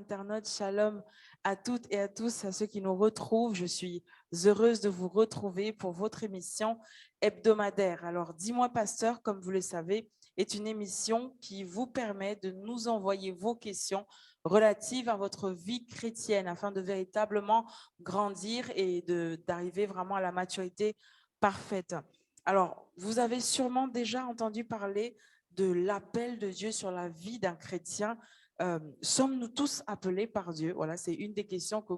internautes, shalom à toutes et à tous, à ceux qui nous retrouvent. Je suis heureuse de vous retrouver pour votre émission hebdomadaire. Alors, dis-moi, pasteur, comme vous le savez, est une émission qui vous permet de nous envoyer vos questions relatives à votre vie chrétienne afin de véritablement grandir et d'arriver vraiment à la maturité parfaite. Alors, vous avez sûrement déjà entendu parler de l'appel de Dieu sur la vie d'un chrétien. Sommes-nous tous appelés par Dieu? Voilà, c'est une des questions que,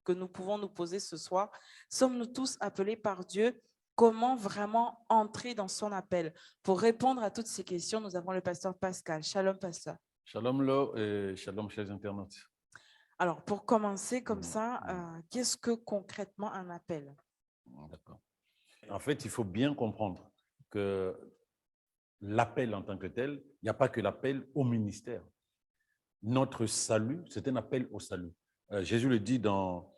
que nous pouvons nous poser ce soir. Sommes-nous tous appelés par Dieu? Comment vraiment entrer dans son appel? Pour répondre à toutes ces questions, nous avons le pasteur Pascal. Shalom, pasteur. Shalom Lo et shalom chers internautes. Alors, pour commencer comme ça, qu'est-ce que concrètement un appel? D'accord. En fait, il faut bien comprendre que l'appel en tant que tel, il n'y a pas que l'appel au ministère. Notre salut, c'est un appel au salut. Jésus le dit dans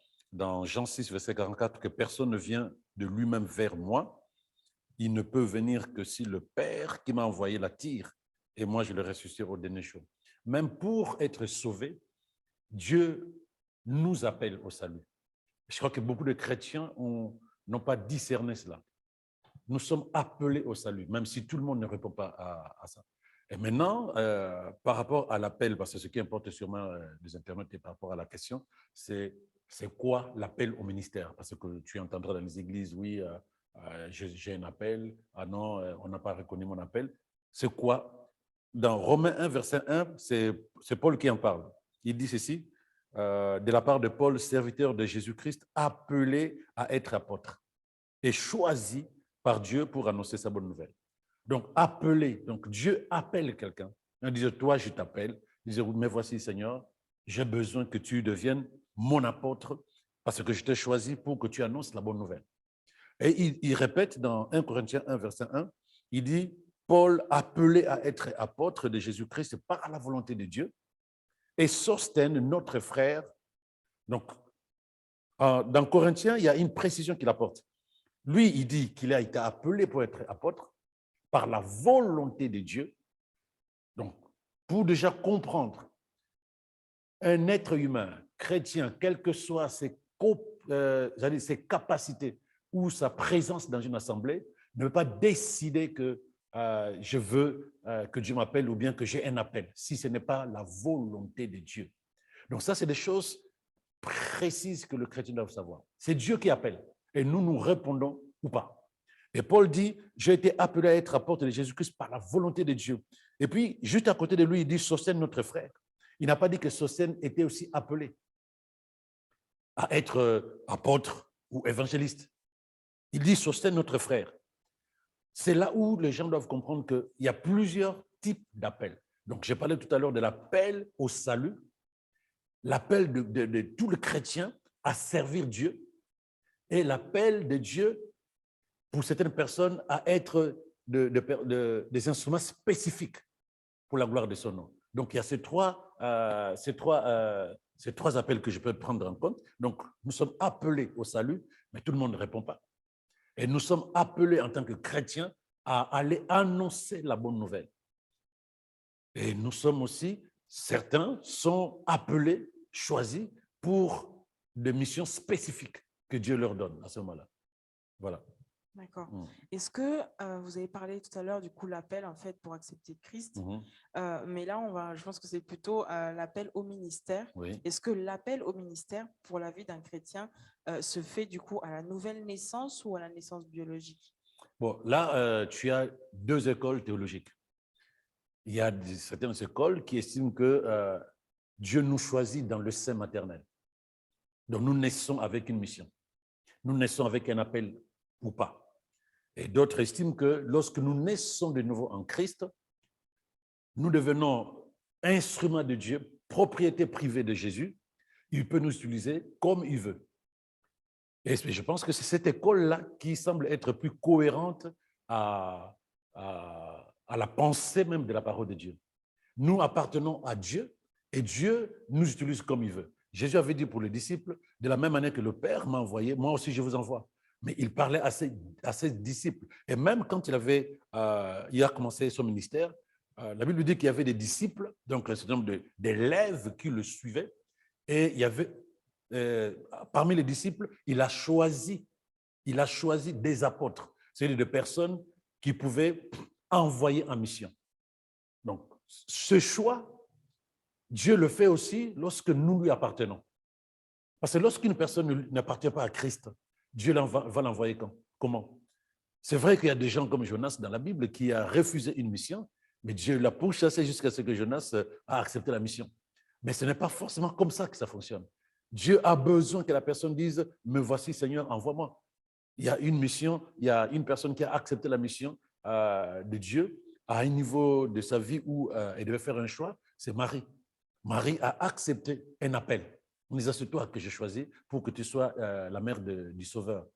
Jean 6, verset 44, que personne ne vient de lui-même vers moi. Il ne peut venir que si le Père qui m'a envoyé l'attire, et moi je le ressusciterai au dernier jour. Même pour être sauvé, Dieu nous appelle au salut. Je crois que beaucoup de chrétiens n'ont pas discerné cela. Nous sommes appelés au salut, même si tout le monde ne répond pas à ça. Et maintenant, par rapport à l'appel, parce que ce qui importe sûrement les internautes et par rapport à la question, c'est quoi l'appel au ministère? Parce que tu entendras dans les églises, oui, j'ai un appel, ah non, on n'a pas reconnu mon appel. C'est quoi? Dans Romains 1, verset 1, c'est Paul qui en parle. Il dit ceci, de la part de Paul, serviteur de Jésus-Christ, appelé à être apôtre et choisi par Dieu pour annoncer sa bonne nouvelle. Donc, appelé, donc Dieu appelle quelqu'un. Il dit, toi, je t'appelle. Il dit, mais voici, Seigneur, j'ai besoin que tu deviennes mon apôtre parce que je t'ai choisi pour que tu annonces la bonne nouvelle. Et il répète dans 1 Corinthiens 1, verset 1, il dit, Paul, appelé à être apôtre de Jésus-Christ par la volonté de Dieu, et Sosthène, notre frère. Donc, dans Corinthiens, il y a une précision qu'il apporte. Lui, il dit qu'il a été appelé pour être apôtre par la volonté de Dieu. Donc, pour déjà comprendre un être humain, chrétien, quelles que soient ses capacités ou sa présence dans une assemblée, ne peut pas décider que je veux que Dieu m'appelle ou bien que j'ai un appel, si ce n'est pas la volonté de Dieu. Donc ça, c'est des choses précises que le chrétien doit savoir. C'est Dieu qui appelle et nous répondons ou pas. Et Paul dit, j'ai été appelé à être apôtre de Jésus-Christ par la volonté de Dieu. Et puis, juste à côté de lui, il dit, Sosthène, notre frère. Il n'a pas dit que Sosthène était aussi appelé à être apôtre ou évangéliste. Il dit, Sosthène, notre frère. C'est là où les gens doivent comprendre qu'il y a plusieurs types d'appels. Donc, j'ai parlé tout à l'heure de l'appel au salut, l'appel de tout le chrétien à servir Dieu et l'appel de Dieu pour certaines personnes à être des instruments spécifiques pour la gloire de son nom. Donc, il y a ces trois appels que je peux prendre en compte. Donc, nous sommes appelés au salut, mais tout le monde ne répond pas. Et nous sommes appelés en tant que chrétiens à aller annoncer la bonne nouvelle. Et nous sommes aussi, certains sont appelés, choisis pour des missions spécifiques que Dieu leur donne à ce moment-là. Voilà. D'accord. Est-ce que vous avez parlé tout à l'heure du coup l'appel en fait pour accepter Christ, mais là je pense que c'est plutôt l'appel au ministère. Oui. Est-ce que l'appel au ministère pour la vie d'un chrétien se fait du coup à la nouvelle naissance ou à la naissance biologique? Bon, là, tu as deux écoles théologiques. Il y a certaines écoles qui estiment que Dieu nous choisit dans le sein maternel. Donc, nous naissons avec une mission. Nous naissons avec un appel ou pas. Et d'autres estiment que lorsque nous naissons de nouveau en Christ, nous devenons instruments de Dieu, propriété privée de Jésus. Il peut nous utiliser comme il veut. Et je pense que c'est cette école-là qui semble être plus cohérente à la pensée même de la parole de Dieu. Nous appartenons à Dieu et Dieu nous utilise comme il veut. Jésus avait dit pour les disciples, de la même manière que le Père m'a envoyé, moi aussi je vous envoie. Mais il parlait à ses disciples. Et même quand il a commencé son ministère, La Bible dit qu'il y avait des disciples, donc un certain nombre d'élèves qui le suivaient. Et il y avait, parmi les disciples, il a choisi des apôtres, c'est-à-dire des personnes qui pouvaient envoyer en mission. Donc, ce choix, Dieu le fait aussi lorsque nous lui appartenons. Parce que lorsqu'une personne n'appartient pas à Christ, Dieu va l'envoyer comment? C'est vrai qu'il y a des gens comme Jonas dans la Bible qui a refusé une mission, mais Dieu l'a pourchassé jusqu'à ce que Jonas a accepté la mission. Mais ce n'est pas forcément comme ça que ça fonctionne. Dieu a besoin que la personne dise « Me voici, Seigneur, envoie-moi ». Il y a une mission, il y a une personne qui a accepté la mission de Dieu à un niveau de sa vie où elle devait faire un choix, c'est Marie. Marie a accepté un appel. On disait, c'est toi que j'ai choisi pour que tu sois la mère du Sauveur.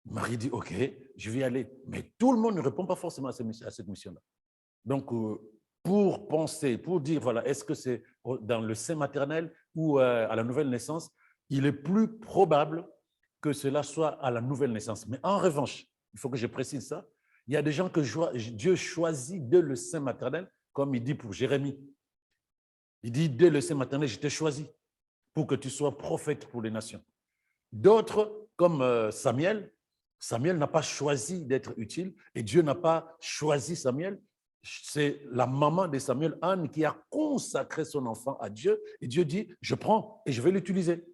Marie dit, OK, je vais y aller. Mais tout le monde ne répond pas forcément à cette mission-là. Donc, pour penser, pour dire, voilà, est-ce que c'est dans le sein maternel ou à la nouvelle naissance, il est plus probable que cela soit à la nouvelle naissance. Mais en revanche, il faut que je précise ça, il y a des gens que Dieu choisit dès le sein maternel, comme il dit pour Jérémie. Il dit, dès le sein maternel, je t'ai choisi pour que tu sois prophète pour les nations. D'autres, comme Samuel, Samuel n'a pas choisi d'être utile et Dieu n'a pas choisi Samuel. C'est la maman de Samuel, Anne, qui a consacré son enfant à Dieu et Dieu dit, je prends et je vais l'utiliser.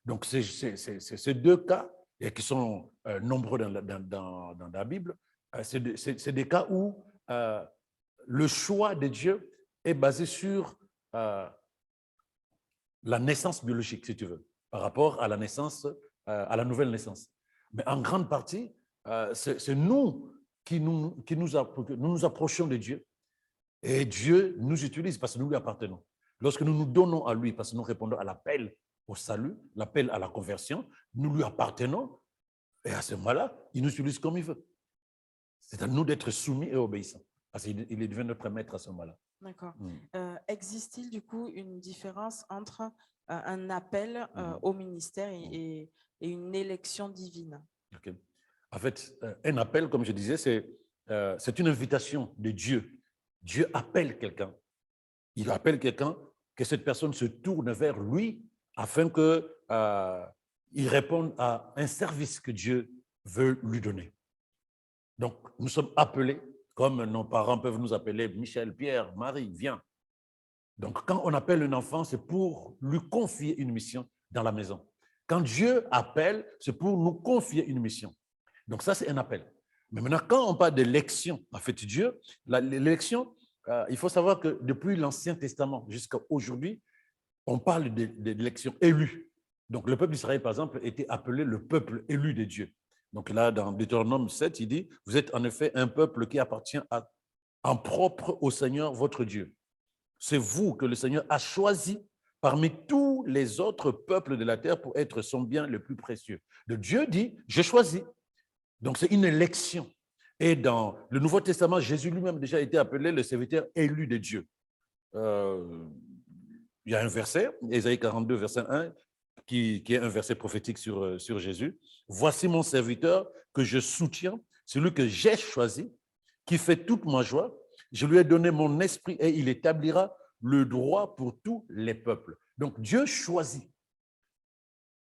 Donc, c'est ces deux cas, et qui sont nombreux dans la Bible, c'est des cas où le choix de Dieu est basé sur la naissance biologique, si tu veux, par rapport à la naissance, à la nouvelle naissance. Mais en grande partie, c'est nous qui nous approchons de Dieu et Dieu nous utilise parce que nous lui appartenons. Lorsque nous nous donnons à lui parce que nous répondons à l'appel au salut, l'appel à la conversion, nous lui appartenons et à ce moment-là, il nous utilise comme il veut. C'est à nous d'être soumis et obéissants parce qu'il devient notre maître à ce moment-là. D'accord. Existe-t-il du coup une différence entre un appel au ministère et une élection divine? Okay. En fait, un appel, comme je disais, c'est une invitation de Dieu. Dieu appelle quelqu'un. Il appelle quelqu'un, que cette personne se tourne vers lui afin qu'il réponde à un service que Dieu veut lui donner. Donc, nous sommes appelés, comme nos parents peuvent nous appeler Michel, Pierre, Marie, viens. Donc, quand on appelle un enfant, c'est pour lui confier une mission dans la maison. Quand Dieu appelle, c'est pour nous confier une mission. Donc, ça, c'est un appel. Mais maintenant, quand on parle d'élection, en fait, Dieu, l'élection, il faut savoir que depuis l'Ancien Testament jusqu'à aujourd'hui, on parle d'élection élue. Donc, le peuple d'Israël, par exemple, était appelé le peuple élu de Dieu. Donc là, dans Deutéronome 7, il dit, vous êtes en effet un peuple qui appartient en propre au Seigneur, votre Dieu. C'est vous que le Seigneur a choisi parmi tous les autres peuples de la terre pour être son bien le plus précieux. Donc Dieu dit, je choisis. Donc c'est une élection. Et dans le Nouveau Testament, Jésus lui-même déjà été appelé le serviteur élu de Dieu. Il y a un verset, Ésaïe 42, verset 1, qui est un verset prophétique sur Jésus. Voici mon serviteur que je soutiens, celui que j'ai choisi, qui fait toute ma joie. Je lui ai donné mon esprit et il établira le droit pour tous les peuples. Donc Dieu choisit.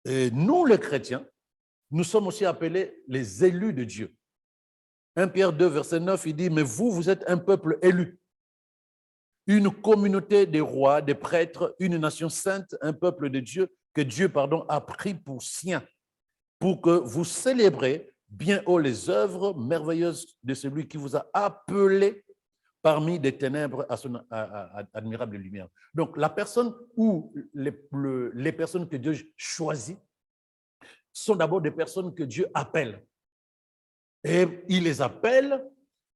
Et nous, les chrétiens, nous sommes aussi appelés les élus de Dieu. 1 Pierre 2, verset 9, il dit, mais vous êtes un peuple élu, une communauté des rois, des prêtres, une nation sainte, un peuple de Dieu, que Dieu, a pris pour sien, pour que vous célébrez bien haut les œuvres merveilleuses de celui qui vous a appelé parmi des ténèbres à son admirable lumière. Donc, la personne ou les personnes que Dieu choisit sont d'abord des personnes que Dieu appelle. Et il les appelle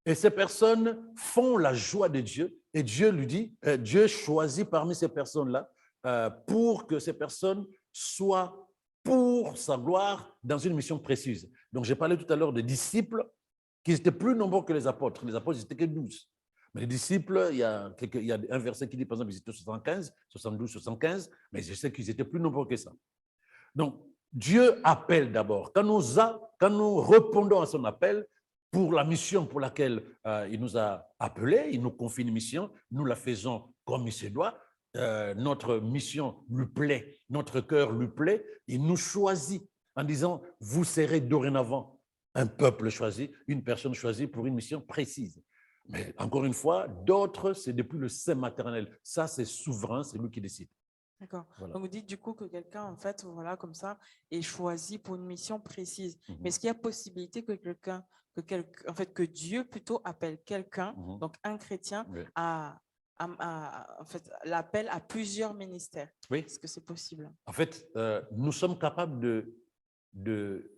et ces personnes font la joie de Dieu et Dieu lui dit, Dieu choisit parmi ces personnes-là pour que ces personnes soient pour sa gloire dans une mission précise. Donc, j'ai parlé tout à l'heure des disciples qui étaient plus nombreux que les apôtres. Les apôtres, ils n'étaient que 12. Mais les disciples, il y a un verset qui dit, par exemple, ils étaient 75, 72, 75, mais je sais qu'ils étaient plus nombreux que ça. Donc, Dieu appelle d'abord. Quand nous répondons à son appel, pour la mission pour laquelle il nous a appelés, il nous confie une mission, nous la faisons comme il se doit. Notre mission lui plaît, notre cœur lui plaît, il nous choisit en disant, vous serez dorénavant un peuple choisi, une personne choisie pour une mission précise. Mais encore une fois, d'autres, c'est depuis le sein maternel. Ça, c'est souverain, c'est lui qui décide. D'accord. Voilà. Donc, vous dites du coup que quelqu'un, en fait, voilà, comme ça, est choisi pour une mission précise. Mhm. Mais est-ce qu'il y a possibilité que en fait, que Dieu plutôt appelle quelqu'un, Mhm. donc un chrétien, Oui. en fait, l'appelle à plusieurs ministères? Oui. Est-ce que c'est possible? En fait, nous sommes capables de...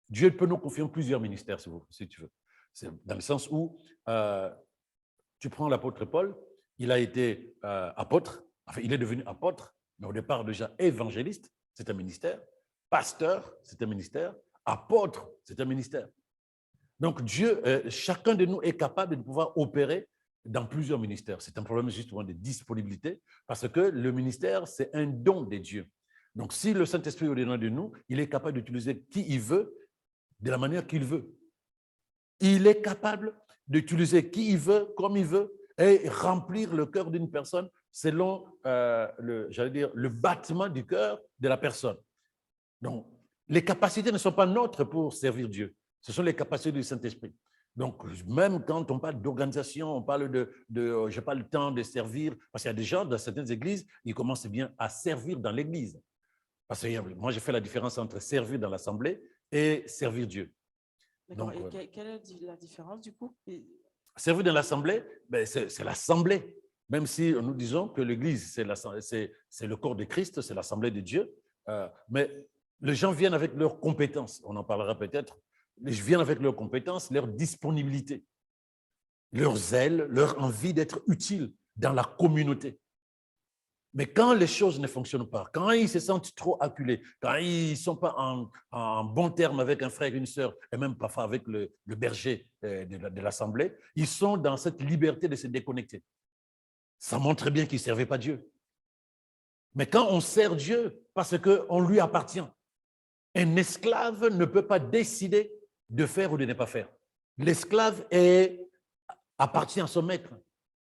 Dieu peut nous confier plusieurs ministères, si tu veux. C'est dans le sens où tu prends l'apôtre Paul, il a été apôtre, enfin, il est devenu apôtre, mais au départ déjà évangéliste, c'est un ministère. Pasteur, c'est un ministère. Apôtre, c'est un ministère. Donc Dieu, chacun de nous est capable de pouvoir opérer dans plusieurs ministères. C'est un problème justement de disponibilité, parce que le ministère, c'est un don de Dieu. Donc si le Saint-Esprit est au-dedans de nous, il est capable d'utiliser qui il veut, de la manière qu'il veut. Il est capable d'utiliser qui il veut, comme il veut, et remplir le cœur d'une personne selon, le battement du cœur de la personne. Donc, les capacités ne sont pas nôtres pour servir Dieu. Ce sont les capacités du Saint-Esprit. Donc, même quand on parle d'organisation, on parle je n'ai pas le temps de servir, parce qu'il y a des gens dans certaines églises, ils commencent bien à servir dans l'église. Parce que moi, j'ai fait la différence entre servir dans l'assemblée et servir Dieu. D'accord. Et quelle est la différence du coup? Servir dans l'assemblée, ben c'est l'assemblée. Même si nous disons que l'église, c'est le corps de Christ, c'est l'assemblée de Dieu. Mais les gens viennent avec leurs compétences, on en parlera peut-être. Ils viennent avec leurs compétences, leur disponibilité, leur zèle, leur envie d'être utile dans la communauté. Mais quand les choses ne fonctionnent pas, quand ils se sentent trop acculés, quand ils ne sont pas en bon terme avec un frère, une sœur, et même parfois avec le berger de l'Assemblée, ils sont dans cette liberté de se déconnecter. Ça montre bien qu'ils ne servaient pas Dieu. Mais quand on sert Dieu, parce qu'on lui appartient, un esclave ne peut pas décider de faire ou de ne pas faire. L'esclave appartient à son maître.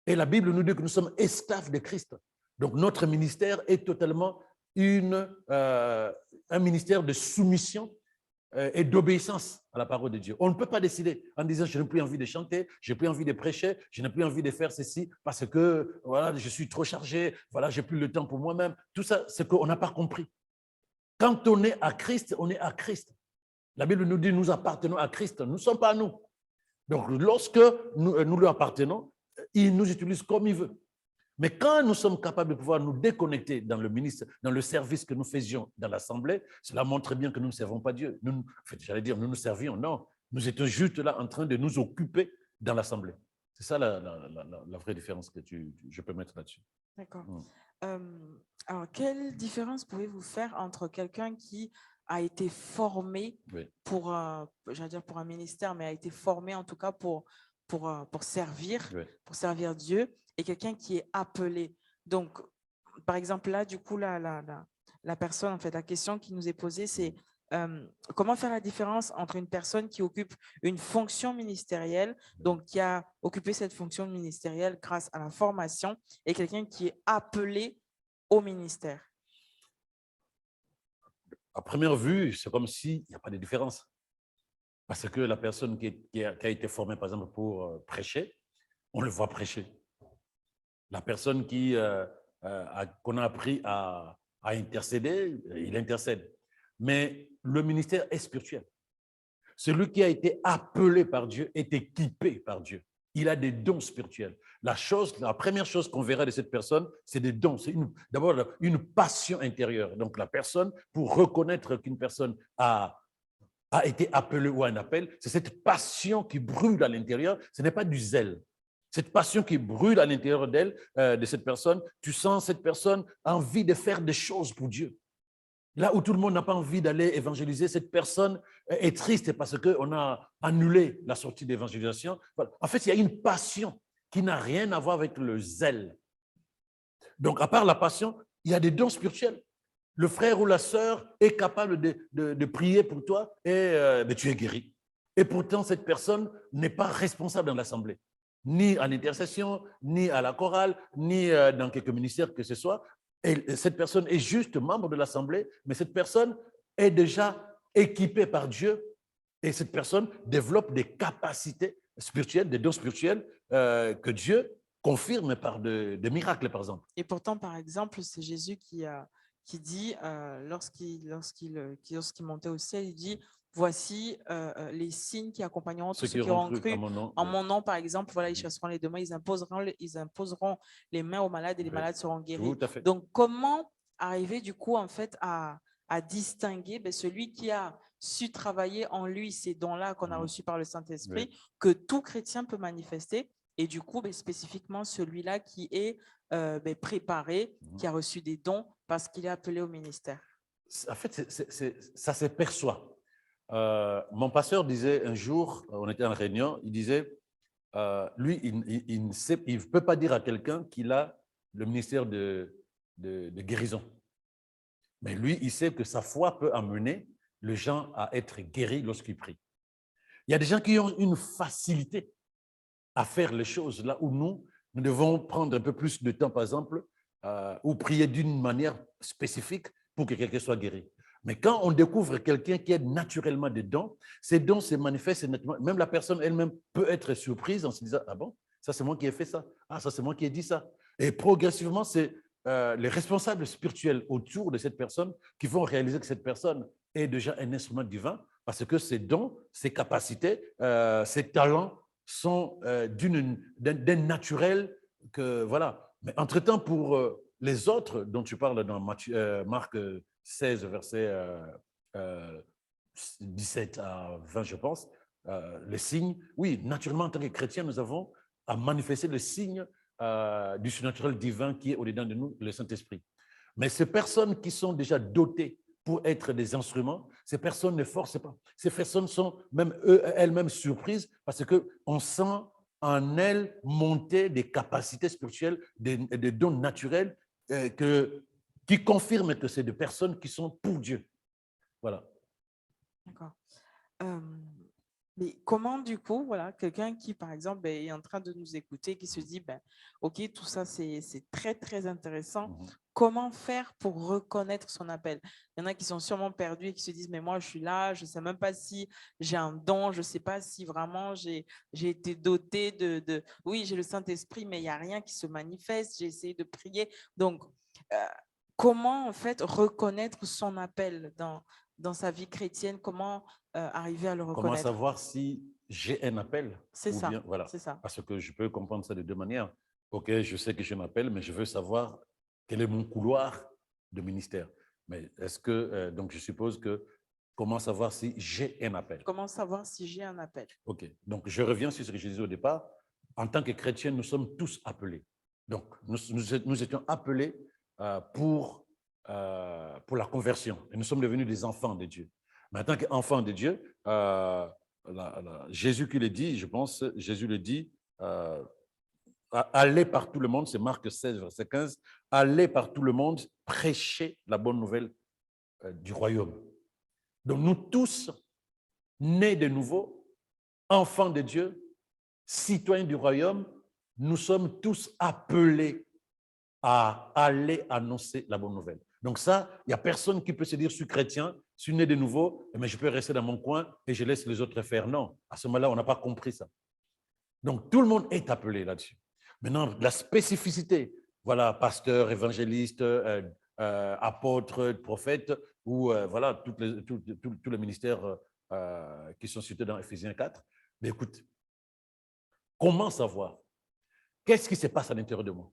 Et la Bible nous dit que nous sommes esclaves de Christ. Donc, notre ministère est totalement un ministère de soumission et d'obéissance à la parole de Dieu. On ne peut pas décider en disant « je n'ai plus envie de chanter, je n'ai plus envie de prêcher, je n'ai plus envie de faire ceci parce que voilà, je suis trop chargé, voilà, je n'ai plus le temps pour moi-même ». Tout ça, c'est qu'on n'a pas compris. Quand on est à Christ, on est à Christ. La Bible nous dit « nous appartenons à Christ », nous ne sommes pas à nous. Donc, lorsque nous lui appartenons, il nous utilise comme il veut. Mais quand nous sommes capables de pouvoir nous déconnecter dans le service que nous faisions dans l'Assemblée, cela montre bien que nous ne servons pas Dieu. J'allais dire, nous nous servions. Non, nous étions juste là en train de nous occuper dans l'Assemblée. C'est ça la vraie différence que je peux mettre là-dessus. D'accord. Alors, quelle différence pouvez-vous faire entre quelqu'un qui a été formé pour un ministère, mais a été formé en tout cas pour servir, pour servir Dieu, et quelqu'un qui est appelé? Donc, par exemple, là, du coup, la personne, en fait, la question qui nous est posée, c'est comment faire la différence entre une personne qui occupe une fonction ministérielle, donc qui a occupé cette fonction ministérielle grâce à la formation, et quelqu'un qui est appelé au ministère? À première vue, c'est comme s'il n'y a pas de différence. Parce que la personne qui a été formée, par exemple, pour prêcher, on le voit prêcher. La personne qu'on a appris à intercéder, il intercède. Mais le ministère est spirituel. Celui qui a été appelé par Dieu est équipé par Dieu. Il a des dons spirituels. La première chose qu'on verra de cette personne, c'est des dons. C'est d'abord une passion intérieure. Donc la personne, pour reconnaître qu'une personne a été appelée ou a un appel, c'est cette passion qui brûle à l'intérieur. Ce n'est pas du zèle. Cette passion qui brûle à l'intérieur d'elle, de cette personne, tu sens cette personne envie de faire des choses pour Dieu. Là où tout le monde n'a pas envie d'aller évangéliser, cette personne est triste parce qu'on a annulé la sortie d'évangélisation. Voilà. En fait, il y a une passion qui n'a rien à voir avec le zèle. Donc, à part la passion, il y a des dons spirituels. Le frère ou la sœur est capable de prier pour toi et tu es guéri. Et pourtant, cette personne n'est pas responsable dans l'Assemblée, ni à l'intercession, ni à la chorale, ni dans quelque ministère que ce soit. Et cette personne est juste membre de l'Assemblée, mais cette personne est déjà équipée par Dieu et cette personne développe des capacités spirituelles, des dons spirituels que Dieu confirme par des miracles, par exemple. Et pourtant, par exemple, c'est Jésus qui dit, lorsqu'il montait au ciel, il dit, voici les signes qui accompagneront tous Ceux ceux qui qui auront auront cru cru à mon nom. en mon nom, par exemple, voilà, ils chasseront les démons, ils imposeront les mains aux malades et les Oui. malades seront guéris. Tout à fait. Donc, comment arriver du coup, en fait, à distinguer celui qui a su travailler en lui ces dons-là qu'on a reçus par le Saint-Esprit, que tout chrétien peut manifester, et du coup, spécifiquement celui-là qui est préparé, qui a reçu des dons parce qu'il est appelé au ministère. En fait, ça se perçoit. Mon pasteur disait un jour, on était en réunion, il disait, lui, il ne peut pas dire à quelqu'un qu'il a le ministère de guérison. Mais lui, il sait que sa foi peut amener les gens à être guéris lorsqu'ils prient. Il y a des gens qui ont une facilité à faire les choses là où nous devons prendre un peu plus de temps, par exemple, ou prier d'une manière spécifique pour que quelqu'un soit guéri. Mais quand on découvre quelqu'un qui est naturellement dedans, ces dons se manifestent nettement. Même la personne elle-même peut être surprise en se disant « Ah bon, ça c'est moi qui ai fait ça. Ah, ça c'est moi qui ai dit ça. » Et progressivement, c'est les responsables spirituels autour de cette personne qui vont réaliser que cette personne est déjà un instrument divin parce que ses dons, ses capacités, ses talents sont d'un naturel que, voilà. Mais entre-temps, pour les autres dont tu parles dans Marc 16, verset 17 à 20, je pense, les signes, oui, naturellement, en tant que chrétiens, nous avons à manifester le signe du surnaturel divin qui est au-dedans de nous, le Saint-Esprit. Mais ces personnes qui sont déjà dotées pour être des instruments, ces personnes ne forcent pas. Ces personnes sont même elles-mêmes surprises parce qu'on sent en elles monter des capacités spirituelles, des dons naturels qui confirment que c'est des personnes qui sont pour Dieu. Voilà. D'accord. Mais comment, du coup, voilà, quelqu'un qui, par exemple, est en train de nous écouter, qui se dit, OK, tout ça, c'est très, très intéressant. Comment faire pour reconnaître son appel? Il y en a qui sont sûrement perdus et qui se disent, mais moi, je suis là, je ne sais même pas si j'ai un don, je ne sais pas si vraiment j'ai été doté Oui, j'ai le Saint-Esprit, mais il n'y a rien qui se manifeste, j'ai essayé de prier. Donc, comment, en fait, reconnaître son appel dans sa vie chrétienne? Comment arriver à le reconnaître? Comment savoir si j'ai un appel? C'est ça, bien, voilà. c'est ça. Parce que je peux comprendre ça de deux manières. OK, je sais que j'ai un appel, mais je veux savoir quel est mon couloir de ministère. Mais est-ce que, donc je suppose que, comment savoir si j'ai un appel? Comment savoir si j'ai un appel? OK, donc je reviens sur ce que je disais au départ. En tant que chrétiens, nous sommes tous appelés. Donc, nous étions appelés pour la conversion. Et nous sommes devenus des enfants de Dieu. Mais en tant qu'enfants de Dieu, Jésus qui le dit, je pense, Jésus le dit, allez par tout le monde, c'est Marc 16, verset 15, allez par tout le monde, prêchez la bonne nouvelle du royaume. Donc nous tous, nés de nouveau, enfants de Dieu, citoyens du royaume, nous sommes tous appelés à aller annoncer la bonne nouvelle. Donc ça, il n'y a personne qui peut se dire, je suis chrétien, je suis né de nouveau, mais je peux rester dans mon coin et je laisse les autres faire. Non, à ce moment-là, on n'a pas compris ça. Donc tout le monde est appelé là-dessus. Maintenant, la spécificité, voilà, pasteur, évangéliste, apôtre, prophète, ou voilà, tous les ministères qui sont cités dans Éphésiens 4. Mais écoute, comment savoir? Qu'est-ce qui se passe à l'intérieur de moi?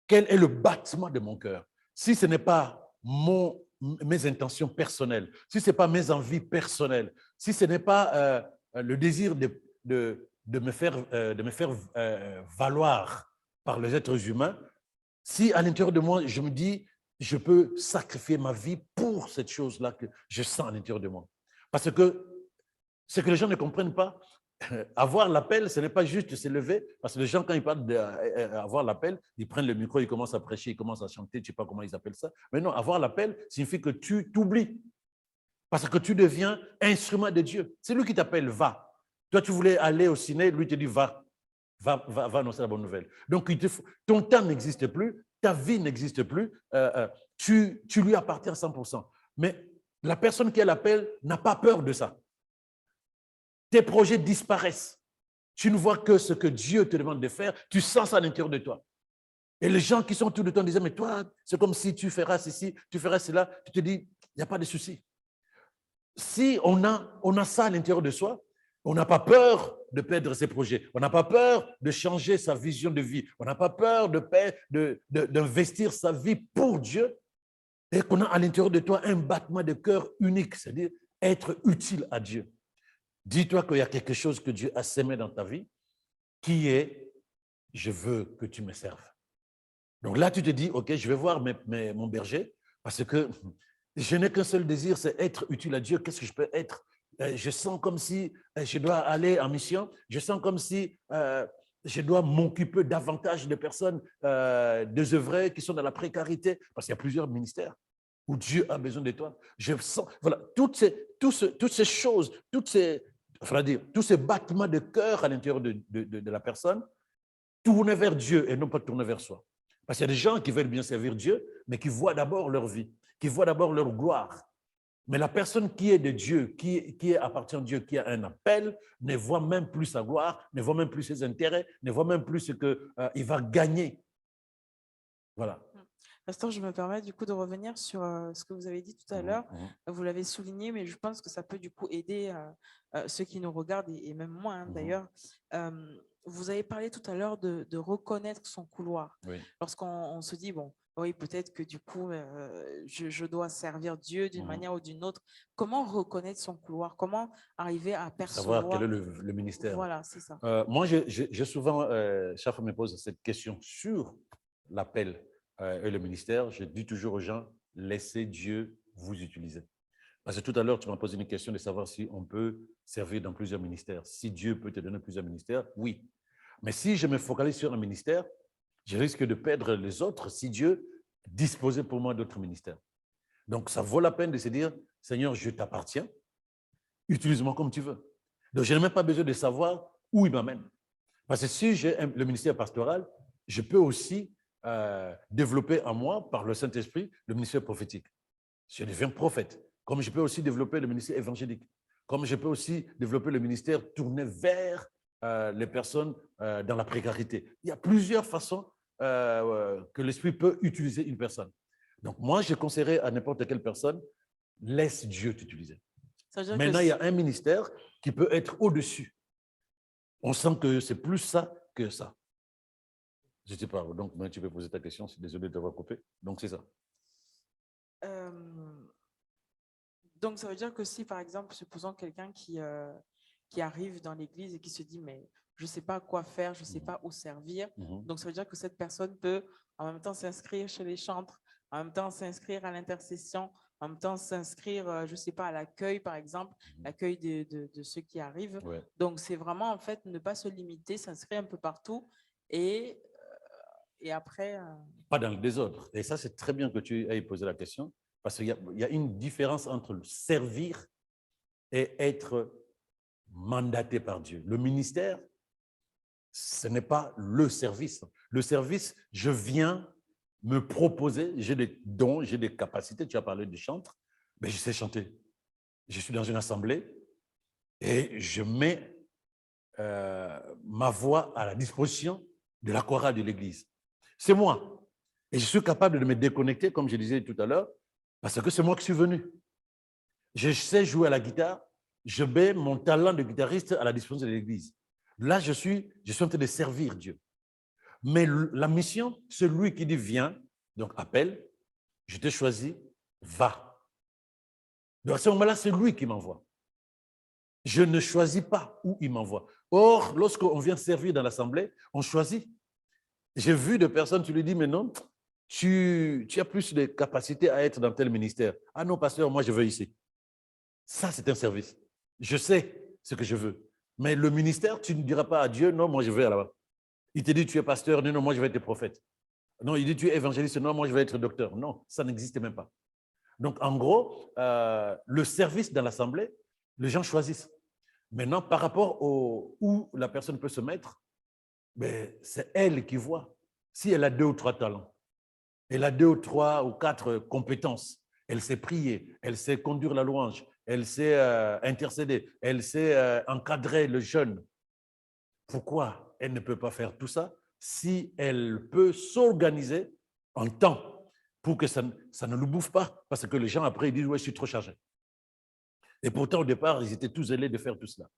Quel est le battement de mon cœur? Si ce n'est pas mes intentions personnelles, si ce n'est pas mes envies personnelles, si ce n'est pas le désir de me faire valoir par les êtres humains, si à l'intérieur de moi, je me dis, je peux sacrifier ma vie pour cette chose-là que je sens à l'intérieur de moi. Parce que ce que les gens ne comprennent pas, avoir l'appel, ce n'est pas juste se lever, parce que les gens, quand ils parlent d'avoir l'appel, ils prennent le micro, ils commencent à prêcher, ils commencent à chanter, je ne sais pas comment ils appellent ça. Mais non, avoir l'appel signifie que tu t'oublies. Parce que tu deviens instrument de Dieu. C'est lui qui t'appelle, va. Toi, tu voulais aller au ciné, lui te dit, va. Va annoncer la bonne nouvelle. Donc, ton temps n'existe plus, ta vie n'existe plus, tu lui appartiens à 100%. Mais la personne qui a l'appel n'a pas peur de ça. Tes projets disparaissent. Tu ne vois que ce que Dieu te demande de faire, tu sens ça à l'intérieur de toi. Et les gens qui sont tout le temps disaient, mais toi, c'est comme si tu feras ceci, tu feras cela, tu te dis, il n'y a pas de souci. Si on a ça à l'intérieur de soi, on n'a pas peur de perdre ses projets. On n'a pas peur de changer sa vision de vie. On n'a pas peur d'investir sa vie pour Dieu. Et qu'on a à l'intérieur de toi un battement de cœur unique, c'est-à-dire être utile à Dieu. Dis-toi qu'il y a quelque chose que Dieu a sémé dans ta vie qui est « je veux que tu me serves ». Donc là, tu te dis « ok, je vais voir mon berger parce que je n'ai qu'un seul désir, c'est être utile à Dieu. Qu'est-ce que je peux être? Je sens comme si je dois aller en mission. Je sens comme si je dois m'occuper davantage de personnes désœuvrées qui sont dans la précarité. Parce qu'il y a plusieurs ministères où Dieu a besoin de toi. Je sens, voilà, toutes ces choses, tous ces battements de cœur à l'intérieur de la personne, tourner vers Dieu et non pas tourner vers soi. Parce qu'il y a des gens qui veulent bien servir Dieu, mais qui voient d'abord leur vie, qui voient d'abord leur gloire. Mais la personne qui est de Dieu, qui appartient à Dieu, qui a un appel, ne voit même plus sa gloire, ne voit même plus ses intérêts, ne voit même plus ce qu'il va gagner. Voilà. Pasteur, je me permets du coup de revenir sur ce que vous avez dit tout à l'heure. Vous l'avez souligné, mais je pense que ça peut du coup aider ceux qui nous regardent et même moi d'ailleurs. Vous avez parlé tout à l'heure de reconnaître son couloir. Oui. Lorsqu'on se dit, bon, oui, peut-être que du coup, je dois servir Dieu d'une manière ou d'une autre. Comment reconnaître son couloir? Comment arriver à percevoir? Savoir quel est le ministère. Voilà, c'est ça. Moi, j'ai souvent, chaque fois me pose cette question sur l'appel et le ministère. Je dis toujours aux gens, laissez Dieu vous utiliser. Parce que tout à l'heure, tu m'as posé une question de savoir si on peut servir dans plusieurs ministères. Si Dieu peut te donner plusieurs ministères, oui. Mais si je me focalise sur un ministère, je risque de perdre les autres si Dieu disposait pour moi d'autres ministères. Donc, ça vaut la peine de se dire, Seigneur, je t'appartiens, utilise-moi comme tu veux. Donc, je n'ai même pas besoin de savoir où il m'amène. Parce que si j'ai le ministère pastoral, je peux aussi développer en moi, par le Saint-Esprit, le ministère prophétique. Je deviens prophète. Comme je peux aussi développer le ministère évangélique. Comme je peux aussi développer le ministère tourné vers les personnes dans la précarité. Il y a plusieurs façons que l'Esprit peut utiliser une personne. Donc, moi, je conseillerais à n'importe quelle personne, laisse Dieu t'utiliser. Maintenant, il y a un ministère qui peut être au-dessus. On sent que c'est plus ça que ça. Je ne sais pas, donc tu peux poser ta question, je suis désolé de t'avoir coupé. Donc, c'est ça. Donc, ça veut dire que si, par exemple, supposons quelqu'un qui arrive dans l'église et qui se dit, mais je ne sais pas quoi faire, je ne sais pas où servir. Donc, ça veut dire que cette personne peut en même temps s'inscrire chez les chantres, en même temps s'inscrire à l'intercession, en même temps s'inscrire, je ne sais pas, à l'accueil, par exemple, l'accueil de ceux qui arrivent. Ouais. Donc, c'est vraiment, en fait, ne pas se limiter, s'inscrire un peu partout et après… Pas dans le désordre. Et ça, c'est très bien que tu aies posé la question, parce qu'il y a une différence entre le servir et être mandaté par Dieu. Le ministère, ce n'est pas le service. Le service, je viens me proposer, j'ai des dons, j'ai des capacités. Tu as parlé de chantre, mais je sais chanter. Je suis dans une assemblée et je mets ma voix à la disposition de la chorale de l'église. C'est moi. Et je suis capable de me déconnecter, comme je disais tout à l'heure, parce que c'est moi qui suis venu. Je sais jouer à la guitare, je mets mon talent de guitariste à la disposition de l'église. Là, je suis en train de servir Dieu. Mais la mission, c'est lui qui dit viens, donc appelle, je t'ai choisi, va. Donc à ce moment-là, c'est lui qui m'envoie. Je ne choisis pas où il m'envoie. Or, lorsqu'on vient servir dans l'assemblée, on choisit. J'ai vu des personnes, tu lui dis, mais non, tu as plus de capacité à être dans tel ministère. Ah non, pasteur, moi je veux ici. Ça, c'est un service. Je sais ce que je veux. Mais le ministère, tu ne diras pas à Dieu, non, moi je veux là-bas. Il te dit, tu es pasteur, non, non, moi je vais être prophète. Non, il dit, tu es évangéliste, non, moi je vais être docteur. Non, ça n'existe même pas. Donc, en gros, le service dans l'assemblée, les gens choisissent. Maintenant, par rapport où la personne peut se mettre, ben, c'est elle qui voit. Si elle a 2 ou 3 talents, elle a 2 ou 3 ou 4 compétences, elle sait prier, elle sait conduire la louange, elle sait intercéder, elle sait encadrer le jeune. Pourquoi elle ne peut pas faire tout ça si elle peut s'organiser en temps pour que ça ne le bouffe pas? Parce que les gens, après, ils disent « ouais, je suis trop chargé ». Et pourtant, au départ, ils étaient tous zélés de faire tout cela.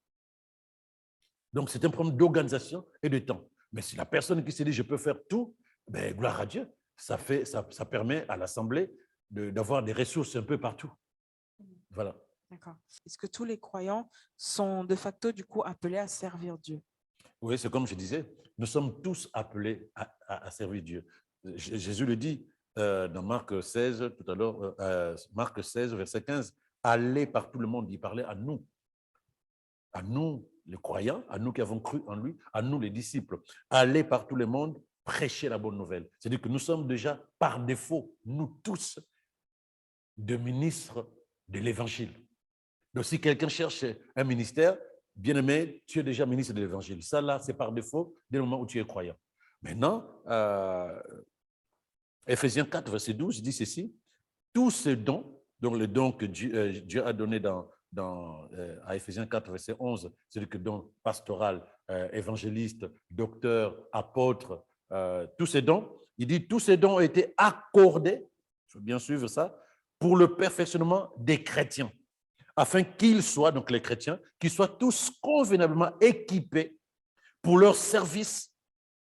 Donc, c'est un problème d'organisation et de temps. Mais si la personne qui se dit « je peux faire tout », ben, gloire à Dieu, ça permet à l'Assemblée d'avoir des ressources un peu partout. Voilà. D'accord. Est-ce que tous les croyants sont de facto, du coup, appelés à servir Dieu? Oui, c'est comme je disais, nous sommes tous appelés à servir Dieu. Jésus le dit dans Marc 16, tout à l'heure, Marc 16, verset 15, « Allez par tout le monde », il parlait à nous les croyants, à nous qui avons cru en lui, à nous les disciples. Allez par tout le monde, prêcher la bonne nouvelle. C'est-à-dire que nous sommes déjà, par défaut, nous tous, de ministres de l'Évangile. Donc, si quelqu'un cherche un ministère, bien-aimé, tu es déjà ministre de l'Évangile. Ça, là, c'est par défaut dès le moment où tu es croyant. Maintenant, Éphésiens 4, verset 12, dit ceci, « Tous ces dons, donc les dons que Dieu a donnés à Éphésiens 4, verset 11, c'est-à-dire que don pastoral, évangéliste, docteur, apôtre, tous ces dons, il dit, tous ces dons ont été accordés, il faut bien suivre ça, pour le perfectionnement des chrétiens, afin qu'ils soient, donc les chrétiens, qu'ils soient tous convenablement équipés pour leur service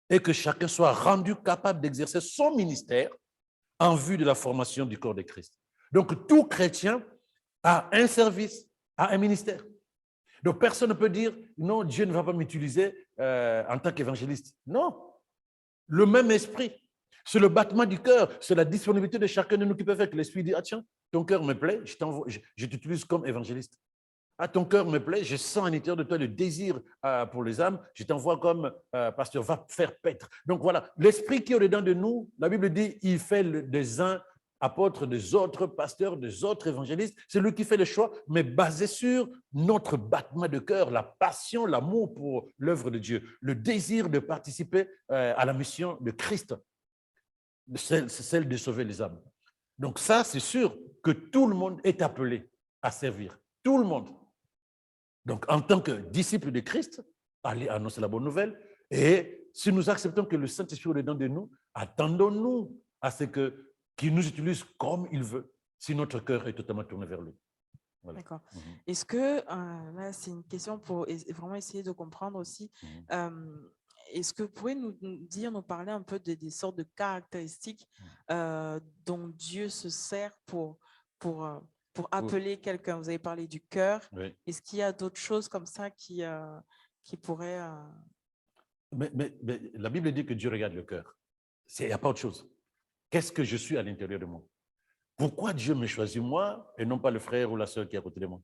et que chacun soit rendu capable d'exercer son ministère en vue de la formation du corps de Christ. Donc, tout chrétien a un service, a un ministère. Donc, personne ne peut dire, non, Dieu ne va pas m'utiliser en tant qu'évangéliste. Non, le même esprit. C'est le battement du cœur, c'est la disponibilité de chacun de nous qui peut faire que l'esprit dit, ah tiens, ton cœur me plaît, je t'utilise comme évangéliste. Ah, ton cœur me plaît, je sens à l'intérieur de toi le désir pour les âmes, je t'envoie comme pasteur, va faire paître. Donc voilà, l'esprit qui est au-dedans de nous, la Bible dit, il fait des uns apôtres, des autres pasteurs, des autres évangélistes. C'est lui qui fait le choix, mais basé sur notre battement de cœur, la passion, l'amour pour l'œuvre de Dieu, le désir de participer à la mission de Christ, celle de sauver les âmes. Donc ça, c'est sûr que tout le monde est appelé à servir. Tout le monde. Donc, en tant que disciples de Christ, allez annoncer la bonne nouvelle. Et si nous acceptons que le Saint-Esprit est dedans de nous, attendons-nous à ce qu'il nous utilise comme il veut, si notre cœur est totalement tourné vers lui. Voilà. D'accord. Est-ce que, là, c'est une question pour vraiment essayer de comprendre aussi, est-ce que vous pouvez nous parler un peu des sortes de caractéristiques dont Dieu se sert pour appeler quelqu'un? Vous avez parlé du cœur. Oui. Est-ce qu'il y a d'autres choses comme ça qui pourraient… Mais la Bible dit que Dieu regarde le cœur. Il n'y a pas autre chose. Qu'est-ce que je suis à l'intérieur de moi? Pourquoi Dieu me choisit moi et non pas le frère ou la sœur qui est à côté de moi?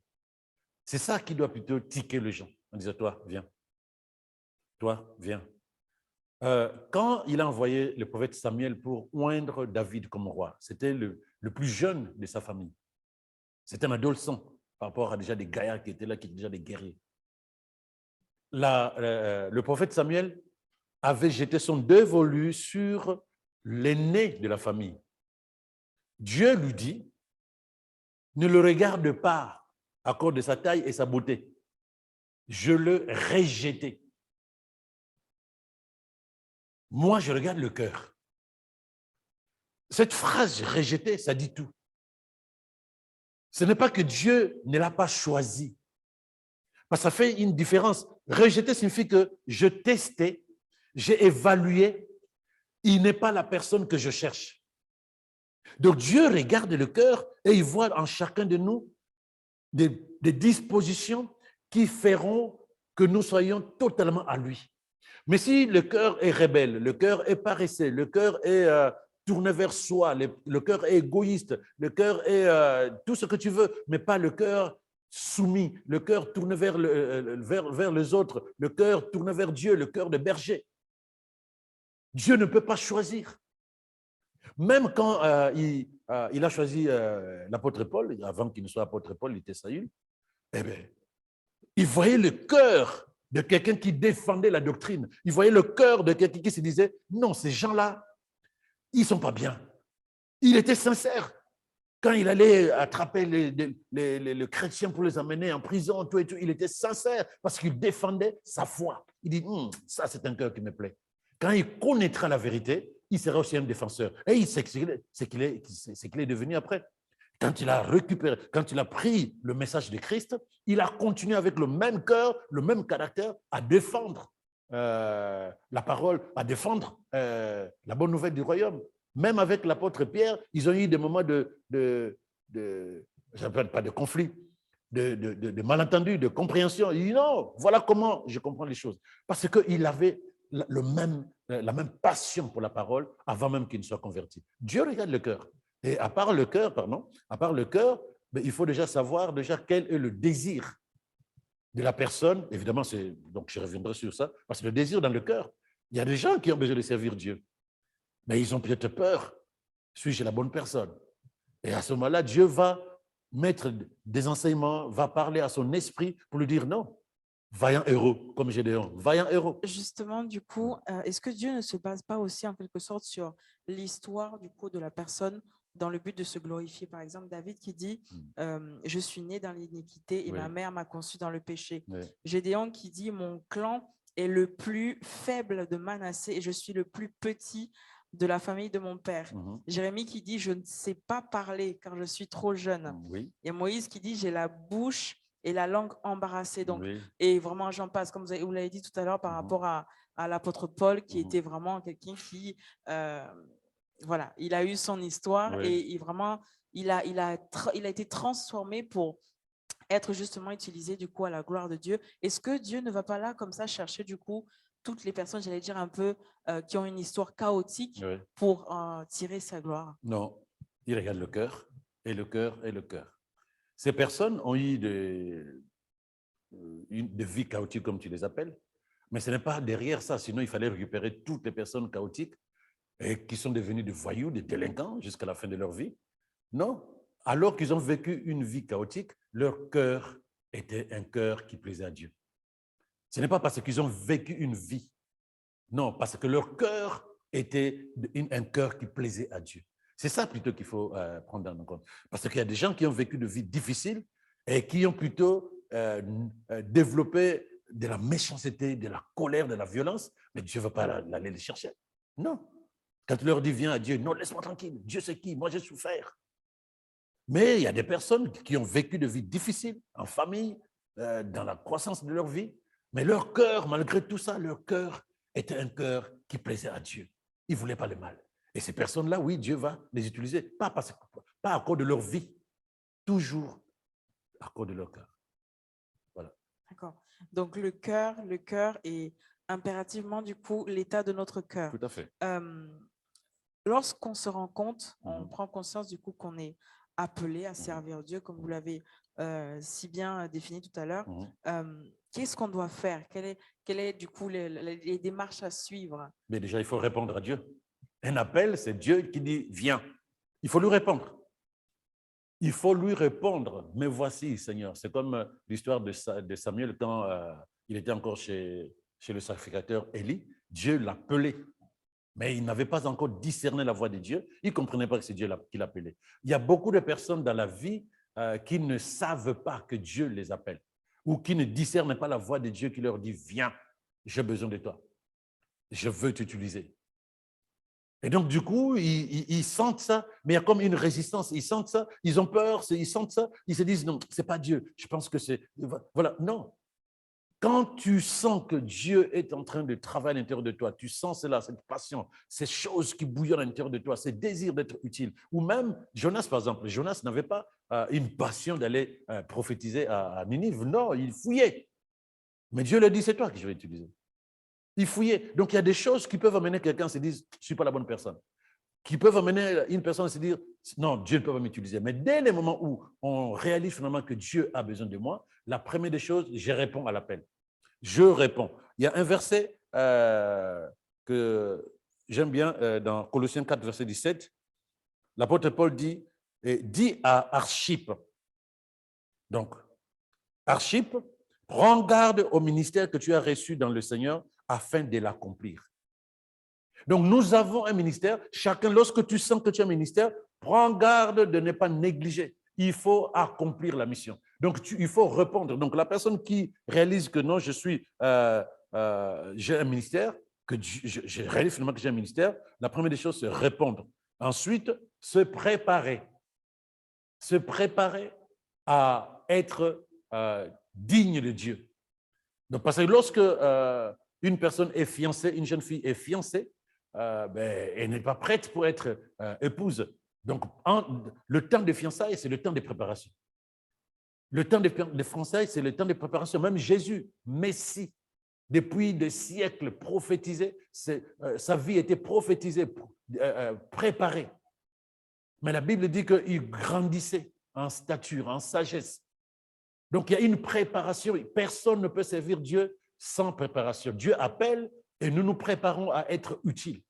C'est ça qui doit plutôt tiquer les gens. On disait, toi, viens. Toi, viens. Quand il a envoyé le prophète Samuel pour oindre David comme roi, c'était le plus jeune de sa famille. C'était un adolescent par rapport à déjà des gaillards qui étaient là, qui étaient déjà des guerriers. Le prophète Samuel avait jeté son dévolu sur l'aîné de la famille. Dieu lui dit, ne le regarde pas à cause de sa taille et sa beauté. Je le rejetais. Moi, je regarde le cœur. Cette phrase « rejeter », ça dit tout. Ce n'est pas que Dieu ne l'a pas choisi. Parce que ça fait une différence. Rejeter signifie que je testais, j'ai évalué, il n'est pas la personne que je cherche. Donc Dieu regarde le cœur et il voit en chacun de nous des dispositions qui feront que nous soyons totalement à lui. Mais si le cœur est rebelle, le cœur est paresseux, le cœur est tourné vers soi, le cœur est égoïste, le cœur est tout ce que tu veux, mais pas le cœur soumis, le cœur tourné vers les autres, le cœur tourné vers Dieu, le cœur de berger. Dieu ne peut pas choisir. Même quand il a choisi l'apôtre Paul, avant qu'il ne soit apôtre Paul, il était Saül, eh bien, il voyait le cœur de quelqu'un qui défendait la doctrine. Il voyait le cœur de quelqu'un qui se disait, non, ces gens-là, ils ne sont pas bien. Il était sincère. Quand il allait attraper les chrétiens pour les amener en prison, tout et tout, il était sincère parce qu'il défendait sa foi. Il dit, ça, c'est un cœur qui me plaît. Quand il connaîtra la vérité, il sera aussi un défenseur. Et il sait ce qu'il est devenu après. Quand il a récupéré, quand il a pris le message de Christ, il a continué avec le même cœur, le même caractère à défendre la parole, à défendre la bonne nouvelle du royaume. Même avec l'apôtre Pierre, ils ont eu des moments j'appelle pas de conflit, de malentendus, de compréhension. Il dit non, voilà comment je comprends les choses. Parce qu'il avait la même passion pour la parole avant même qu'il ne soit converti. Dieu regarde le cœur. Et à part le cœur, il faut déjà savoir quel est le désir de la personne. Évidemment, donc je reviendrai sur ça, parce que le désir dans le cœur, il y a des gens qui ont besoin de servir Dieu, mais ils ont peut-être peur. Suis-je la bonne personne? Et à ce moment-là, Dieu va mettre des enseignements, va parler à son esprit pour lui dire non. Vaillant héros, comme Gédéon, vaillant héros. Justement, du coup, est-ce que Dieu ne se base pas aussi en quelque sorte sur l'histoire du coup de la personne dans le but de se glorifier? Par exemple, David qui dit je suis né dans l'iniquité et Oui. ma mère m'a conçu dans le péché. Oui. Gédéon qui dit mon clan est le plus faible de Manassé et je suis le plus petit de la famille de mon père. Jérémie qui dit je ne sais pas parler car je suis trop jeune. Oui. Et Moïse qui dit j'ai la bouche et la langue embarrassée. Donc, Oui. et vraiment, j'en passe, comme vous l'avez dit tout à l'heure, par rapport à l'apôtre Paul, qui était vraiment quelqu'un qui, voilà, il a eu son histoire et vraiment, il a été transformé pour être justement utilisé du coup à la gloire de Dieu. Est-ce que Dieu ne va pas là comme ça chercher du coup toutes les personnes, j'allais dire un peu, qui ont une histoire chaotique pour tirer sa gloire? Non, il regarde le cœur et le cœur et le cœur. Ces personnes ont eu de vie chaotique, comme tu les appelles, mais ce n'est pas derrière ça, sinon il fallait récupérer toutes les personnes chaotiques et qui sont devenues des voyous, des délinquants jusqu'à la fin de leur vie. Non, alors qu'ils ont vécu une vie chaotique, leur cœur était un cœur qui plaisait à Dieu. Ce n'est pas parce qu'ils ont vécu une vie, non, parce que leur cœur était un cœur qui plaisait à Dieu. C'est ça plutôt qu'il faut prendre en compte. Parce qu'il y a des gens qui ont vécu de vies difficiles et qui ont plutôt développé de la méchanceté, de la colère, de la violence, mais Dieu ne va pas aller les chercher. Non. Quand tu leur dis, viens à Dieu, non, laisse-moi tranquille, Dieu c'est qui? Moi j'ai souffert. Mais il y a des personnes qui ont vécu de vies difficiles, en famille, dans la croissance de leur vie, mais leur cœur, malgré tout ça, leur cœur était un cœur qui plaisait à Dieu. Ils ne voulaient pas le mal. Et ces personnes-là, oui, Dieu va les utiliser, pas à cause de leur vie, toujours à cause de leur cœur. Voilà. D'accord. Donc le cœur est impérativement du coup l'état de notre cœur. Tout à fait. Lorsqu'on se rend compte, on prend conscience du coup qu'on est appelé à servir Dieu, comme vous l'avez si bien défini tout à l'heure. Qu'est-ce qu'on doit faire? Quelle est du coup les démarches à suivre? Mais déjà, il faut répondre à Dieu. Un appel, c'est Dieu qui dit, viens. Il faut lui répondre. Il faut lui répondre, mais voici, Seigneur. C'est comme l'histoire de Samuel quand il était encore chez le sacrificateur Élie. Dieu l'appelait, mais il n'avait pas encore discerné la voix de Dieu. Il ne comprenait pas que c'est Dieu qui l'appelait. Il y a beaucoup de personnes dans la vie qui ne savent pas que Dieu les appelle ou qui ne discernent pas la voix de Dieu qui leur dit, viens, j'ai besoin de toi. Je veux t'utiliser. Et donc, du coup, ils sentent ça, mais il y a comme une résistance. Ils sentent ça, ils ont peur, ils sentent ça, ils se disent, non, ce n'est pas Dieu. Je pense que c'est… Voilà, non. Quand tu sens que Dieu est en train de travailler à l'intérieur de toi, tu sens cela, cette passion, ces choses qui bouillonnent à l'intérieur de toi, ces désirs d'être utile. Ou même, Jonas, par exemple, Jonas n'avait pas une passion d'aller prophétiser à Ninive. Non, il fouillait. Mais Dieu lui dit, c'est toi que je vais utiliser. Il fouillait. Donc, il y a des choses qui peuvent amener quelqu'un à se dire, je ne suis pas la bonne personne. Qui peuvent amener une personne à se dire, non, Dieu ne peut pas m'utiliser. Mais dès les moments où on réalise finalement que Dieu a besoin de moi, la première des choses, je réponds à l'appel. Je réponds. Il y a un verset que j'aime bien dans Colossiens 4, verset 17. l'apôtre Paul dit, dit à Archippe, donc, Archippe, prends garde au ministère que tu as reçu dans le Seigneur afin de l'accomplir. Donc, nous avons un ministère. Chacun, lorsque tu sens que tu as un ministère, prends garde de ne pas négliger. Il faut accomplir la mission. Donc, il faut répondre. Donc, la personne qui réalise que non, j'ai un ministère, que je réalise finalement que j'ai un ministère, la première des choses, c'est répondre. Ensuite, se préparer. Se préparer à être digne de Dieu. Donc, parce que lorsque une personne est fiancée, une jeune fille est fiancée, elle n'est pas prête pour être épouse. Donc, le temps de fiançailles, c'est le temps de préparation. Le temps de fiançailles, c'est le temps de préparation. Même Jésus, Messie, depuis des siècles prophétisé, sa vie était prophétisée, préparée. Mais la Bible dit qu'il grandissait en stature, en sagesse. Donc, il y a une préparation. Personne ne peut servir Dieu sans préparation. Dieu appelle et nous nous préparons à être utiles.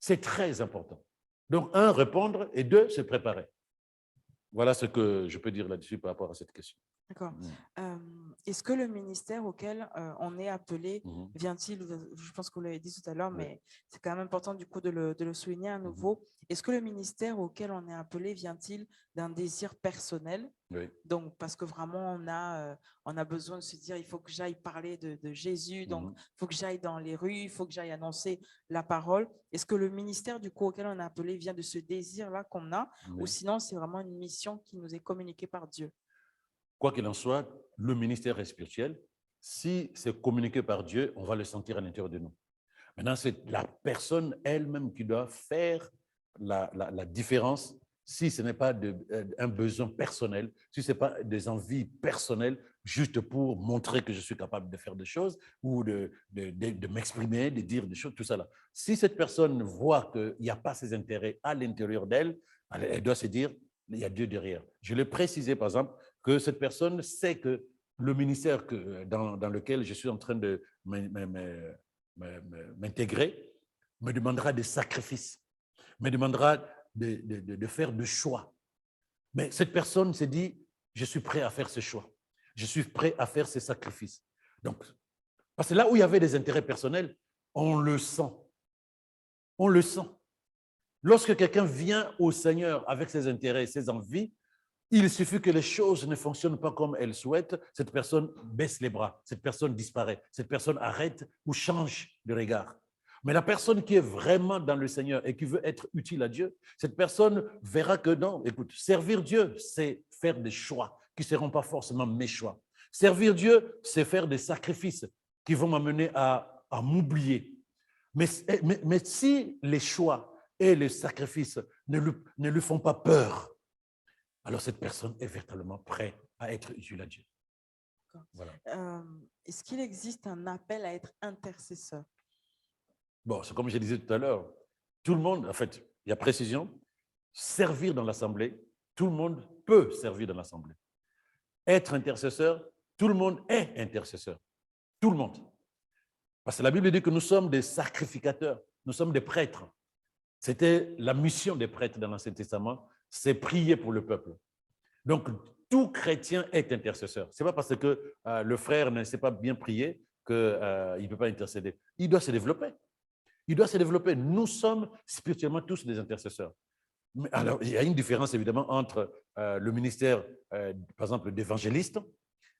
C'est très important. Donc, un, répondre et deux, se préparer. Voilà ce que je peux dire là-dessus par rapport à cette question. D'accord. Est-ce que le ministère auquel on est appelé vient-il, je pense que vous l'avez dit tout à l'heure, mais c'est quand même important du coup de le souligner à nouveau. Est-ce que le ministère auquel on est appelé vient-il d'un désir personnel? Oui. Donc, parce que vraiment, on a besoin de se dire, il faut que j'aille parler de Jésus, donc il faut que j'aille dans les rues, il faut que j'aille annoncer la parole. Est-ce que le ministère du coup auquel on est appelé vient de ce désir-là qu'on a, ou sinon c'est vraiment une mission qui nous est communiquée par Dieu? Quoi qu'il en soit, le ministère est spirituel. Si c'est communiqué par Dieu, on va le sentir à l'intérieur de nous. Maintenant, c'est la personne elle-même qui doit faire la différence si ce n'est pas un besoin personnel, si ce n'est pas des envies personnelles, juste pour montrer que je suis capable de faire des choses ou de m'exprimer, de dire des choses, tout ça là. Si cette personne voit qu'il n'y a pas ses intérêts à l'intérieur d'elle, elle doit se dire, il y a Dieu derrière. Je l'ai précisé, par exemple, que cette personne sait que le ministère dans lequel je suis en train de m'intégrer me demandera des sacrifices, me demandera de faire des choix. Mais cette personne s'est dit, je suis prêt à faire ce choix. Je suis prêt à faire ces sacrifices. Donc, parce que là où il y avait des intérêts personnels, on le sent. On le sent. Lorsque quelqu'un vient au Seigneur avec ses intérêts, ses envies, il suffit que les choses ne fonctionnent pas comme elle souhaite, cette personne baisse les bras, cette personne disparaît, cette personne arrête ou change de regard. Mais la personne qui est vraiment dans le Seigneur et qui veut être utile à Dieu, cette personne verra que non, écoute, servir Dieu, c'est faire des choix qui ne seront pas forcément mes choix. Servir Dieu, c'est faire des sacrifices qui vont m'amener à m'oublier. Mais si les choix et les sacrifices ne lui font pas peur, alors cette personne est véritablement prête à être utile à Dieu. Voilà. Est-ce qu'il existe un appel à être intercesseur? Bon, c'est comme je disais tout à l'heure, tout le monde, en fait, il y a précision, servir dans l'assemblée, tout le monde peut servir dans l'assemblée. Être intercesseur, tout le monde est intercesseur. Tout le monde. Parce que la Bible dit que nous sommes des sacrificateurs, nous sommes des prêtres. C'était la mission des prêtres dans l'Ancien Testament, c'est prier pour le peuple. Donc, tout chrétien est intercesseur. Ce n'est pas parce que le frère ne sait pas bien prier qu'il ne peut pas intercéder. Il doit se développer. Il doit se développer. Nous sommes spirituellement tous des intercesseurs. Mais alors, il y a une différence évidemment entre le ministère, par exemple, d'évangéliste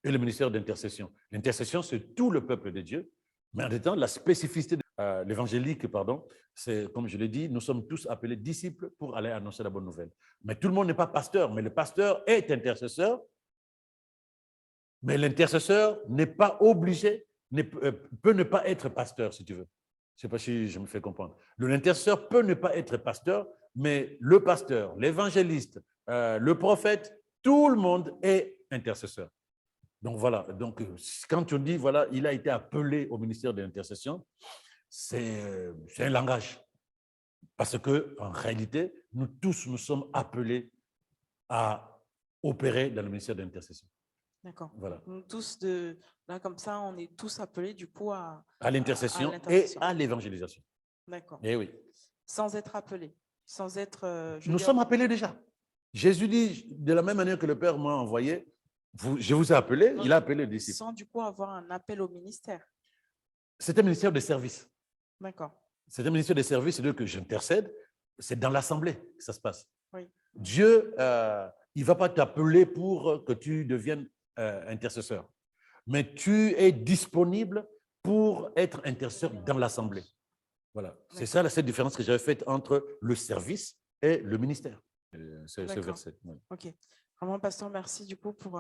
et le ministère d'intercession. L'intercession, c'est tout le peuple de Dieu, mais en même temps, la spécificité de l'évangélique, pardon, c'est, comme je l'ai dit, nous sommes tous appelés disciples pour aller annoncer la bonne nouvelle. Mais tout le monde n'est pas pasteur, mais le pasteur est intercesseur, mais l'intercesseur n'est pas obligé, peut ne pas être pasteur, si tu veux. Je ne sais pas si je me fais comprendre. L'intercesseur peut ne pas être pasteur, mais le pasteur, l'évangéliste, le prophète, tout le monde est intercesseur. Donc voilà, donc quand on dit, voilà, il a été appelé au ministère de l'intercession, c'est un langage. Parce qu'en réalité, nous tous, nous sommes appelés à opérer dans le ministère de l'intercession. D'accord. Voilà. Nous tous, là, comme ça, on est tous appelés du coup à l'intercession et à l'évangélisation. D'accord. Eh oui. Sans être appelés. Sans être, je veux Nous dire, sommes appelés déjà. Jésus dit, de la même manière que le Père m'a envoyé, je vous ai appelé, il a appelé les disciples. sans du coup avoir un appel au ministère. C'est un ministère de service. D'accord. C'est un ministère de service, c'est-à-dire que j'intercède, c'est dans l'assemblée que ça se passe. Oui. Dieu, il ne va pas t'appeler pour que tu deviennes intercesseur, mais tu es disponible pour être intercesseur dans l'assemblée. Voilà, c'est ça cette différence que j'avais faite entre le service et le ministère. Ce D'accord. verset. Oui. Ok. Vraiment, pasteur, merci du coup pour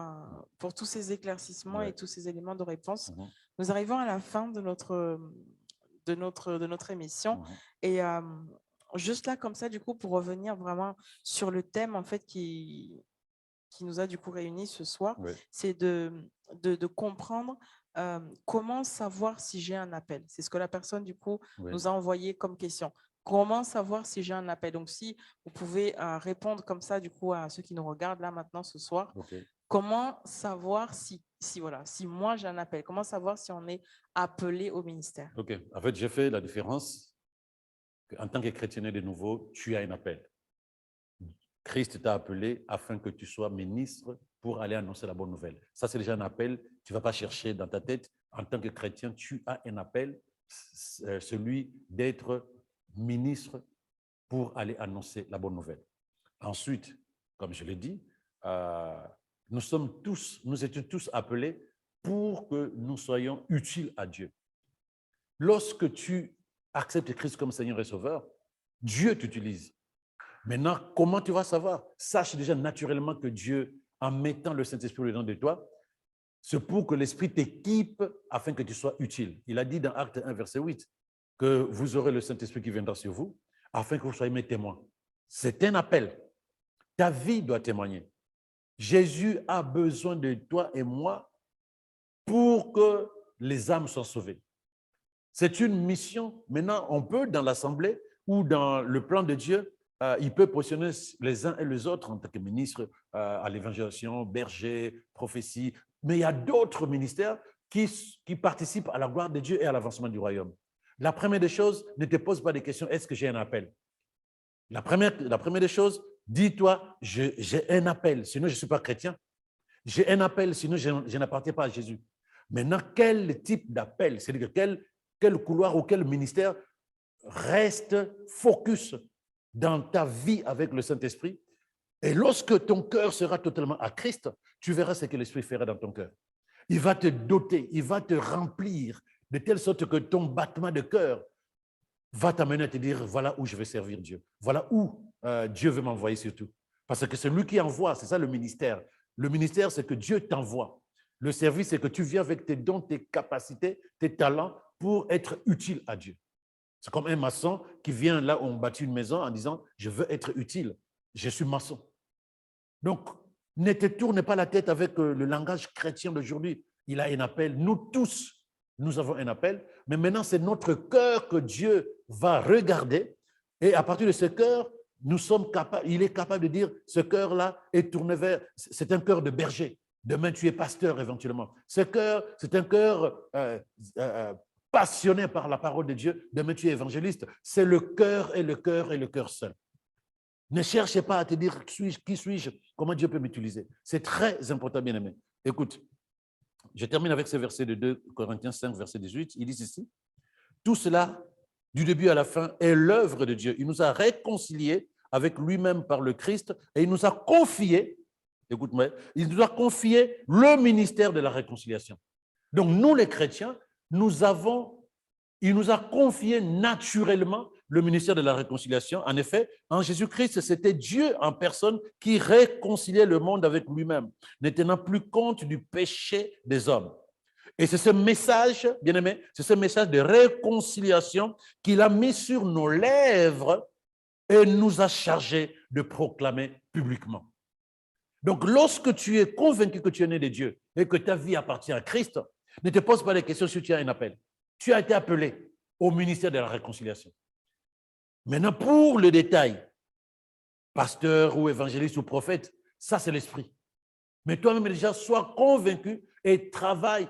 tous ces éclaircissements Ouais. et tous ces éléments de réponse. Mhm. Nous arrivons à la fin de notre émission. Mhm. Et juste là, comme ça, du coup, pour revenir vraiment sur le thème, en fait, qui nous a du coup réunis ce soir, Oui. c'est de comprendre comment savoir si j'ai un appel. C'est ce que la personne, du coup, Oui. nous a envoyé comme question. Comment savoir si j'ai un appel? Donc, si vous pouvez répondre comme ça, du coup, à ceux qui nous regardent là maintenant ce soir, Ok. comment savoir si moi j'ai un appel? Comment savoir si on est appelé au ministère? Ok. En fait, j'ai fait la différence qu'en tant que chrétien de nouveau, tu as un appel. Christ t'a appelé afin que tu sois ministre pour aller annoncer la bonne nouvelle. Ça, c'est déjà un appel. Tu ne vas pas chercher dans ta tête. En tant que chrétien, tu as un appel, celui d'être ministre pour aller annoncer la bonne nouvelle. Ensuite, comme je l'ai dit, nous étions tous appelés pour que nous soyons utiles à Dieu. Lorsque tu acceptes Christ comme Seigneur et Sauveur, Dieu t'utilise. Maintenant, comment tu vas savoir? Sache déjà naturellement que Dieu, en mettant le Saint-Esprit dedans de toi, c'est pour que l'Esprit t'équipe afin que tu sois utile. Il a dit dans Acte 1, verset 8, que vous aurez le Saint-Esprit qui viendra sur vous, afin que vous soyez mes témoins. C'est un appel. Ta vie doit témoigner. Jésus a besoin de toi et moi pour que les âmes soient sauvées. C'est une mission. Maintenant, on peut, dans l'Assemblée ou dans le plan de Dieu, il peut positionner les uns et les autres en tant que ministre à l'évangélisation, berger, prophétie. Mais il y a d'autres ministères qui participent à la gloire de Dieu et à l'avancement du royaume. La première des choses, ne te pose pas de questions, est-ce que j'ai un appel? La première des choses, dis-toi, j'ai un appel, sinon je ne suis pas chrétien. J'ai un appel, sinon je n'appartiens pas à Jésus. Maintenant, quel type d'appel? C'est-à-dire quel couloir ou quel ministère reste focus dans ta vie avec le Saint-Esprit. Et lorsque ton cœur sera totalement à Christ, tu verras ce que l'Esprit fera dans ton cœur. Il va te doter, il va te remplir de telle sorte que ton battement de cœur va t'amener à te dire, voilà où je vais servir Dieu. Voilà où Dieu veut m'envoyer surtout. Parce que c'est lui qui envoie, c'est ça le ministère. Le ministère, c'est que Dieu t'envoie. Le service, c'est que tu viens avec tes dons, tes capacités, tes talents pour être utile à Dieu. C'est comme un maçon qui vient là où on bâtit une maison en disant, je veux être utile, je suis maçon. Donc, ne te tourne pas la tête avec le langage chrétien d'aujourd'hui. Il a un appel, nous tous, nous avons un appel, mais maintenant c'est notre cœur que Dieu va regarder et à partir de ce cœur, il est capable de dire, ce cœur-là est tourné vers, c'est un cœur de berger. Demain, tu es pasteur éventuellement. Ce cœur, c'est un cœur passionné par la parole de Dieu. Demain, tu es évangéliste. C'est le cœur et le cœur et le cœur seul. Ne cherchez pas à te dire qui suis-je, comment Dieu peut m'utiliser. C'est très important, bien-aimé. Écoute, je termine avec ce verset de 2 Corinthiens 5, verset 18. Il dit ceci, tout cela, du début à la fin, est l'œuvre de Dieu. Il nous a réconciliés avec lui-même par le Christ et il nous a confié, écoute-moi, il nous a confié le ministère de la réconciliation. Donc, nous les chrétiens, il nous a confié naturellement le ministère de la réconciliation. En effet, en Jésus-Christ, c'était Dieu en personne qui réconciliait le monde avec lui-même, ne tenant plus compte du péché des hommes. Et c'est ce message, bien-aimé, c'est ce message de réconciliation qu'il a mis sur nos lèvres et nous a chargés de proclamer publiquement. Donc, lorsque tu es convaincu que tu es né de Dieu et que ta vie appartient à Christ, ne te pose pas de questions si tu as un appel. Tu as été appelé au ministère de la réconciliation. Maintenant, pour le détail, pasteur ou évangéliste ou prophète, ça c'est l'esprit. Mais toi-même déjà, sois convaincu et travaille,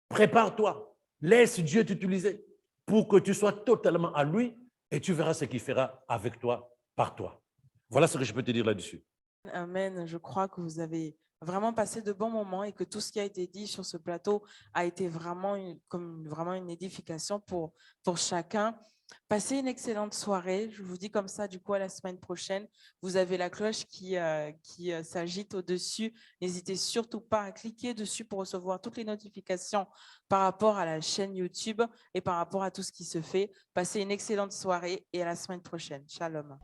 prépare-toi, laisse Dieu t'utiliser pour que tu sois totalement à lui et tu verras ce qu'il fera avec toi par toi. Voilà ce que je peux te dire là-dessus. Amen. Je crois que vous avez vraiment passé de bons moments et que tout ce qui a été dit sur ce plateau a été vraiment vraiment une édification pour chacun. Passez une excellente soirée. Je vous dis comme ça, du coup, à la semaine prochaine. Vous avez la cloche qui s'agite au-dessus. N'hésitez surtout pas à cliquer dessus pour recevoir toutes les notifications par rapport à la chaîne YouTube et par rapport à tout ce qui se fait. Passez une excellente soirée et à la semaine prochaine. Shalom.